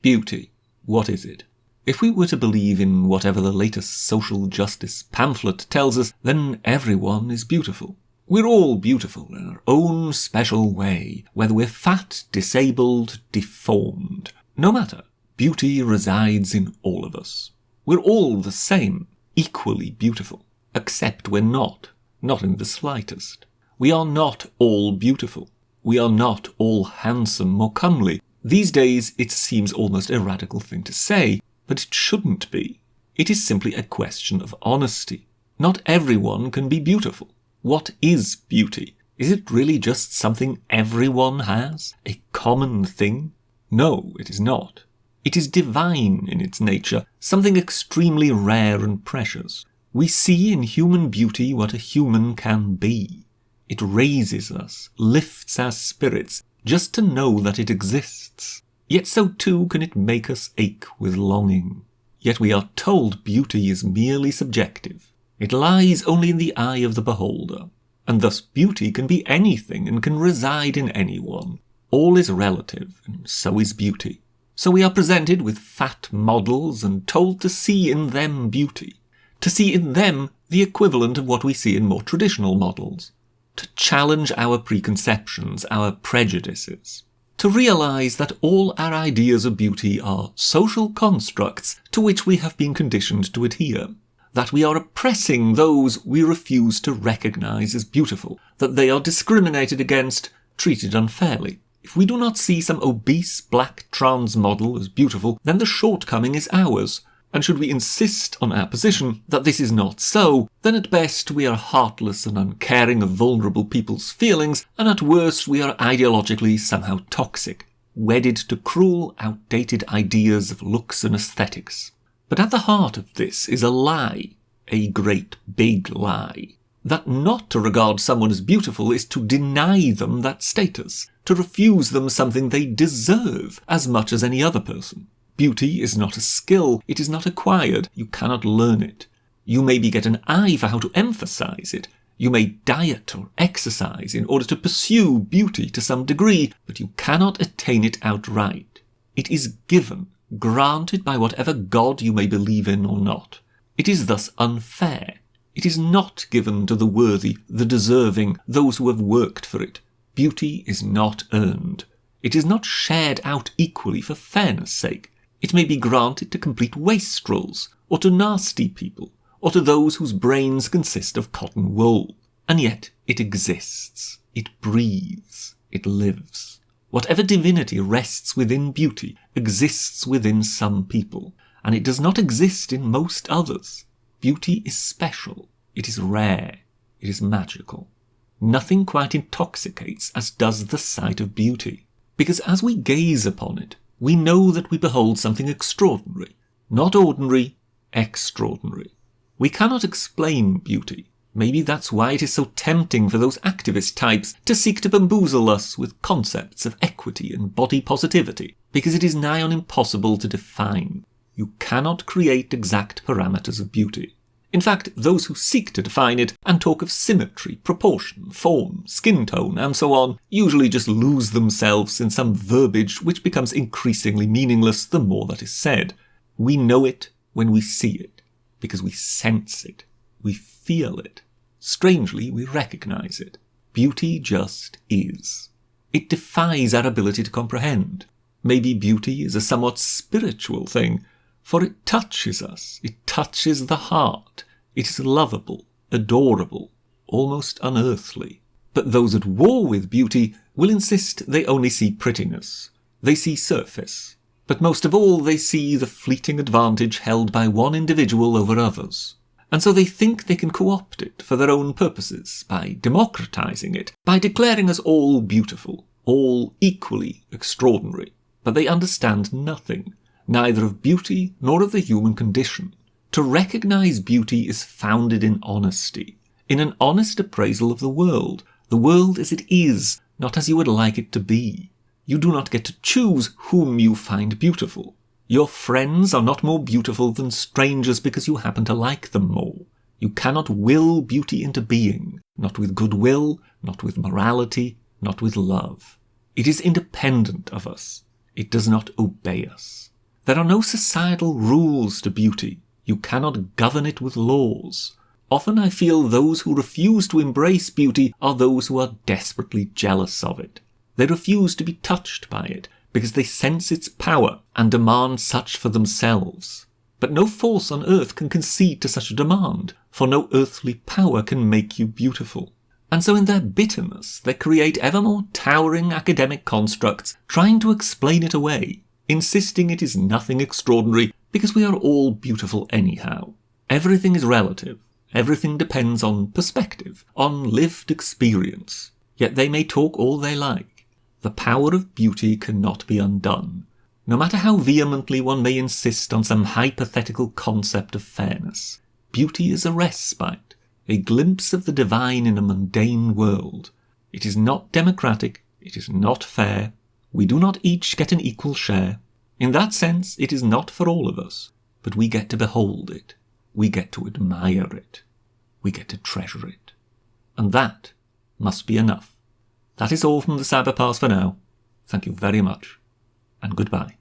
Beauty. What is it? If we were to believe in whatever the latest social justice pamphlet tells us, then everyone is beautiful. We're all beautiful in our own special way, whether we're fat, disabled, deformed. No matter. Beauty resides in all of us. We're all the same, equally beautiful. Except we're not in the slightest. We are not all beautiful. We are not all handsome or comely. These days it seems almost a radical thing to say, but it shouldn't be. It is simply a question of honesty. Not everyone can be beautiful. What is beauty? Is it really just something everyone has? A common thing? No, it is not. It is divine in its nature, something extremely rare and precious. We see in human beauty what a human can be. It raises us, lifts our spirits, just to know that it exists. Yet so too can it make us ache with longing. Yet we are told beauty is merely subjective. It lies only in the eye of the beholder, and thus beauty can be anything and can reside in anyone. All is relative, and so is beauty. So we are presented with fat models and told to see in them beauty, to see in them the equivalent of what we see in more traditional models, to challenge our preconceptions, our prejudices, to realise that all our ideas of beauty are social constructs to which we have been conditioned to adhere, that we are oppressing those we refuse to recognise as beautiful, that they are discriminated against, treated unfairly. If we do not see some obese black trans model as beautiful, then the shortcoming is ours, and should we insist on our position that this is not so, then at best we are heartless and uncaring of vulnerable people's feelings, and at worst we are ideologically somehow toxic, wedded to cruel, outdated ideas of looks and aesthetics. But at the heart of this is a lie, a great big lie, that not to regard someone as beautiful is to deny them that status, to refuse them something they deserve as much as any other person. Beauty is not a skill, it is not acquired, you cannot learn it. You maybe get an eye for how to emphasise it, you may diet or exercise in order to pursue beauty to some degree, but you cannot attain it outright. It is given, granted by whatever god you may believe in or not. It is thus unfair. It is not given to the worthy, the deserving, those who have worked for it. Beauty is not earned. It is not shared out equally for fairness' sake. It may be granted to complete wastrels, or to nasty people, or to those whose brains consist of cotton wool. And yet it exists. It breathes. It lives. Whatever divinity rests within beauty exists within some people, and it does not exist in most others. Beauty is special. It is rare. It is magical. Nothing quite intoxicates as does the sight of beauty, because as we gaze upon it, we know that we behold something extraordinary, not ordinary, extraordinary. We cannot explain beauty. Maybe that's why it is so tempting for those activist types to seek to bamboozle us with concepts of equity and body positivity, because it is nigh on impossible to define. You cannot create exact parameters of beauty. In fact, those who seek to define it and talk of symmetry, proportion, form, skin tone, and so on, usually just lose themselves in some verbiage which becomes increasingly meaningless the more that is said. We know it when we see it, because we sense it, we feel it. Strangely, we recognise it. Beauty just is. It defies our ability to comprehend. Maybe beauty is a somewhat spiritual thing, for it touches us, it touches the heart, it is lovable, adorable, almost unearthly. But those at war with beauty will insist they only see prettiness. They see surface. But most of all they see the fleeting advantage held by one individual over others. And so they think they can co-opt it for their own purposes, by democratising it, by declaring us all beautiful, all equally extraordinary. But they understand nothing, neither of beauty nor of the human condition. To recognise beauty is founded in honesty, in an honest appraisal of the world as it is, not as you would like it to be. You do not get to choose whom you find beautiful. Your friends are not more beautiful than strangers because you happen to like them more. You cannot will beauty into being, not with goodwill, not with morality, not with love. It is independent of us. It does not obey us. There are no societal rules to beauty. You cannot govern it with laws. Often I feel those who refuse to embrace beauty are those who are desperately jealous of it. They refuse to be touched by it because they sense its power and demand such for themselves. But no force on earth can concede to such a demand, for no earthly power can make you beautiful. And so in their bitterness they create ever more towering academic constructs trying to explain it away, insisting it is nothing extraordinary because we are all beautiful anyhow. Everything is relative. Everything depends on perspective, on lived experience. Yet they may talk all they like. The power of beauty cannot be undone, no matter how vehemently one may insist on some hypothetical concept of fairness. Beauty is a respite, a glimpse of the divine in a mundane world. It is not democratic, it is not fair. We do not each get an equal share. In that sense, it is not for all of us, but we get to behold it. We get to admire it. We get to treasure it. And that must be enough. That is all from the Cyberpass for now. Thank you very much, and goodbye.